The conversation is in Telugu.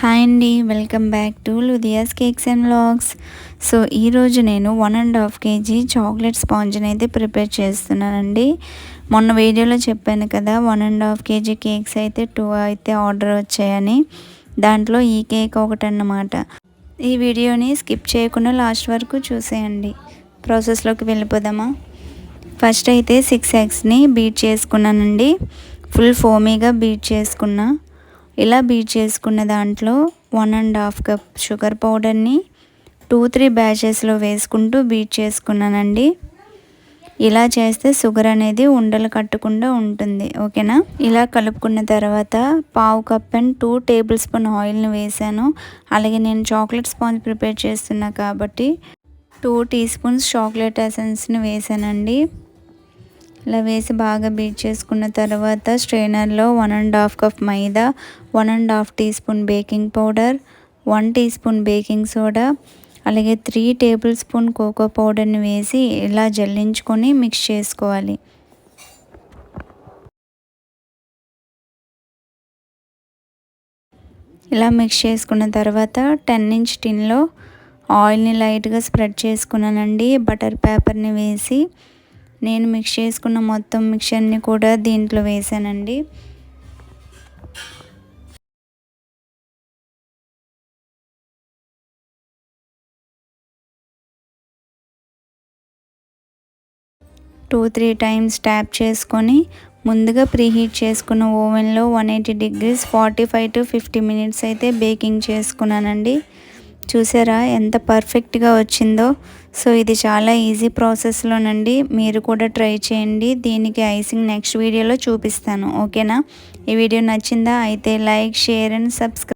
హాయ్ అండి, welcome back to Lydia's cakes and vlogs. So ఈరోజు నేను 1.5 kg చాక్లెట్ స్పాంజ్ని అయితే ప్రిపేర్ చేస్తున్నానండి. మొన్న వీడియోలో చెప్పాను కదా, 1.5 kg కేక్స్ అయితే 2 అయితే ఆర్డర్ వచ్చాయని. దాంట్లో ఈ కేక్ ఒకటి అన్నమాట. ఈ వీడియోని స్కిప్ చేయకుండా లాస్ట్ వరకు చూసేయండి. ప్రాసెస్లోకి వెళ్ళిపోదామా. ఫస్ట్ అయితే 6 eggsని బీట్ చేసుకున్నానండి. ఫుల్ ఫోమీగా బీట్ చేసుకున్నా. ఇలా బీట్ చేసుకున్న దాంట్లో 1.5 కప్ షుగర్ పౌడర్ని 2-3 బ్యాచెస్లో వేసుకుంటూ బీట్ చేసుకున్నానండి. ఇలా చేస్తే షుగర్ అనేది ఉండలు కట్టకుండా ఉంటుంది, ఓకేనా. ఇలా కలుపుకున్న తర్వాత 1/2 కప్ అండ్ 2 టేబుల్ స్పూన్ ఆయిల్ని వేసాను. అలాగే నేను చాక్లెట్ స్పాంజ్ ప్రిపేర్ చేస్తున్నా కాబట్టి 2 టీ స్పూన్స్ చాక్లెట్ ఎసెన్స్ని వేసానండి. ఇలా వేసి బాగా బీట్ చేసుకున్న తర్వాత స్ట్రైనర్లో 1.5 కప్ మైదా, 1.5 teaspoon baking powder, 1 teaspoon baking soda, అలాగే 3 టేబుల్ స్పూన్ కోకో పౌడర్ని వేసి ఇలా జల్లించుకొని మిక్స్ చేసుకోవాలి. ఇలా మిక్స్ చేసుకున్న తర్వాత 10-inch టిన్లో ఆయిల్ని లైట్గా స్ప్రెడ్ చేసుకున్నానండి. బటర్ పేపర్ని వేసి నేను మిక్స్ చేసుకున్న మొత్తం మిక్చర్ని కూడా దీంట్లో వేసానండి. టూ 3 టైమ్స్ ట్యాప్ చేసుకొని ముందుగా ప్రీహీట్ చేసుకున్న ఓవెన్లో 180 degrees 45 to 50 minutes అయితే బేకింగ్ చేసుకున్నానండి. చూసారా ఎంత పర్ఫెక్ట్గా వచ్చిందో. సో ఇది చాలా ఈజీ ప్రాసెస్లోనండి, మీరు కూడా ట్రై చేయండి. దీనికి ఐసింగ్ నెక్స్ట్ వీడియోలో చూపిస్తాను, ఓకేనా. ఈ వీడియో నచ్చిందా అయితే లైక్, షేర్ అండ్ సబ్స్క్రైబ్.